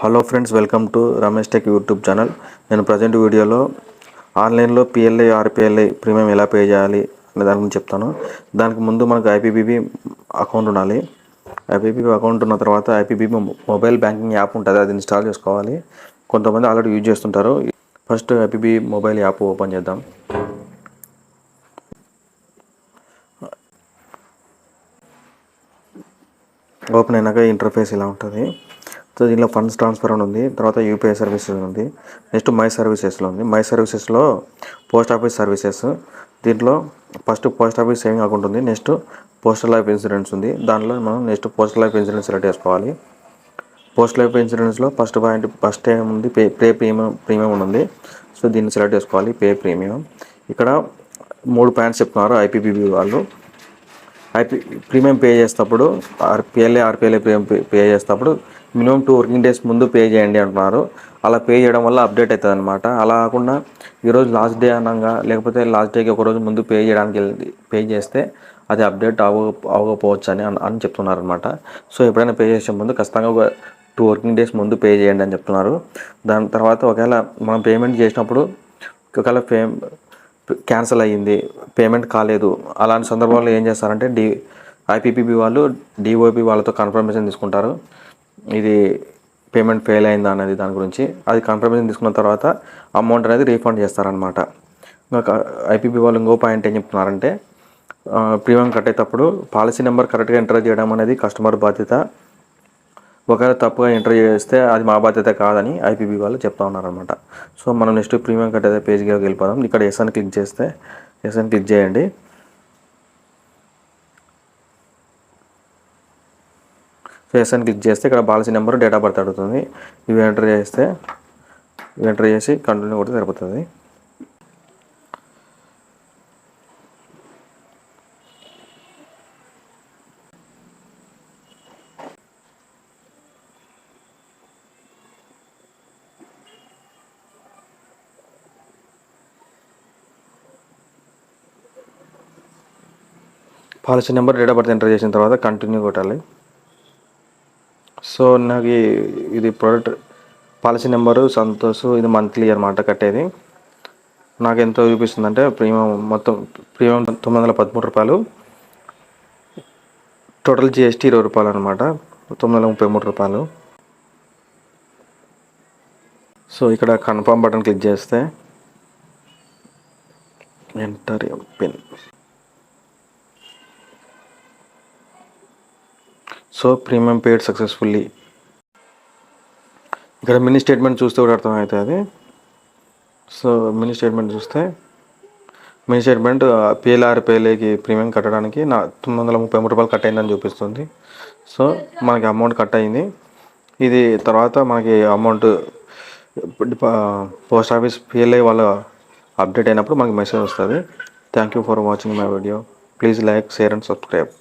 Hello friends, welcome to Ramesh tech YouTube channel. నేను present వీడియోలో ఆన్లైన్లో PLI RPLI ప్రీమియం ఎలా పే చేయాలి అనే దాని గురించి చెప్తాను. దానికి ముందు మనకు IPPB అకౌంట్ ఉండాలి. IPPB అకౌంట్ ఉన్న తర్వాత IPPB మొబైల్ బ్యాంకింగ్ యాప్ ఉంటుంది, అది ఇన్స్టాల్ చేసుకోవాలి. కొంతమంది ఆల్రెడీ యూజ్ చేస్తుంటారు. First IPPB mobile app open చేద్దాం. ఓపెన్ అయినాక ఇంటర్ఫేస్ ఇలా ఉంటుంది. సో దీనిలో ఫండ్స్ ట్రాన్స్ఫర్ అని ఉంది, తర్వాత UPI సర్వీసెస్ ఉంది, నెక్స్ట్ మై సర్వీసెస్లో ఉంది. మై సర్వీసెస్లో పోస్ట్ ఆఫీస్ సర్వీసెస్, దీంట్లో first post office saving account ఉంది, నెక్స్ట్ పోస్టల్ లైఫ్ ఇన్సూరెన్స్ ఉంది. దాంట్లో మనం next postal life insurance select చేసుకోవాలి. పోస్టల్ లైఫ్ ఇన్సూరెన్స్లో ఫస్ట్ ఏముంది, పే ప్రీమియం ఉంది. సో దీన్ని సెలెక్ట్ చేసుకోవాలి, పే ప్రీమియం. ఇక్కడ 3 పాయింట్స్ చెప్తున్నారు IPPB వాళ్ళు. ప్రీమియం పే చేసేటప్పుడు RPLI ప్రీమియం పే చేసేటప్పుడు మినిమం 2 వర్కింగ్ డేస్ ముందు పే చేయండి అంటున్నారు. అలా పే చేయడం వల్ల అప్డేట్ అవుతుంది అనమాట. అలా కాకుండా ఈరోజు లాస్ట్ డే అనగా లేకపోతే లాస్ట్ డేకి ఒకరోజు ముందు పే చేస్తే అది అప్డేట్ అవ్వకపోవచ్చు అని చెప్తున్నారు అనమాట. సో ఎప్పుడైనా పే చేసే ముందు ఖచ్చితంగా ఒక 2 వర్కింగ్ డేస్ ముందు పే చేయండి అని చెప్తున్నారు. దాని తర్వాత ఒకవేళ మనం పేమెంట్ చేసినప్పుడు ఒకవేళ క్యాన్సిల్ అయ్యింది, పేమెంట్ కాలేదు, అలాంటి సందర్భంలో ఏం చేస్తారంటే IPPB వాళ్ళు DOB వాళ్ళతో కన్ఫర్మేషన్ తీసుకుంటారు, ఇది పేమెంట్ ఫెయిల్ అయిందా అనేది దాని గురించి. అది కన్ఫర్మేషన్ తీసుకున్న తర్వాత అమౌంట్ అనేది రీఫండ్ చేస్తారనమాట. IPPB వాళ్ళు ఇంకో పాయింట్ ఏం చెప్తున్నారంటే, ప్రీమియం కట్టేటప్పుడు పాలసీ నెంబర్ కరెక్ట్గా ఎంటర్ చేయడం అనేది కస్టమర్ బాధ్యత, ఒకవేళ తప్పుగా ఎంటర్ చేస్తే అది మా బాధ్యత కాదని IPPB వాళ్ళు చెప్తా ఉన్నారనమాట. సో మనం నెక్స్ట్ ప్రీమియం కట్టేదే పేజ్కి వెళ్ళిపోదాం. ఇక్కడ ఎస్ అని క్లిక్ చేస్తే ఎస్ అని క్లిక్ చేయండి. సో ఎస్ అని క్లిక్ చేస్తే ఇక్కడ policy number, date of birth అడుగుతుంది. ఇవి ఎంటర్ చేసి కంటిన్యూ కొడితే సరిపోతుంది. Policy number, date of birth enter చేసిన తర్వాత కంటిన్యూ కొట్టాలి. సో నాకు ఇది ప్రోడక్ట్ పాలసీ నెంబరు సంతోష్, ఇది మంత్లీ అనమాట కట్టేది. నాకు ఎంతో చూపిస్తుందంటే మొత్తం ప్రీమియం 913 రూపాయలు, టోటల్ GST 20 రూపాయలు అనమాట, 933 రూపాయలు. సో ఇక్కడ కన్ఫర్మ్ బటన్ క్లిక్ చేస్తే ఎంటర్ పిన్. సో ప్రీమియం పేడ్ సక్సెస్ఫుల్లీ. ఇక్కడ మినీ స్టేట్మెంట్ చూస్తే కూడా అర్థమవుతుంది. సో మినీ స్టేట్మెంట్ చూస్తే PLI RPLIకి ప్రీమియం కట్టడానికి 933 రూపాయలు కట్ అయిందని చూపిస్తుంది. సో మనకి అమౌంట్ కట్ అయింది. ఇది తర్వాత మనకి అమౌంట్ పోస్ట్ ఆఫీస్ PLI వాళ్ళ అప్డేట్ అయినప్పుడు మనకి మెసేజ్ వస్తుంది. Thank you for watching my video. Please like, share and subscribe.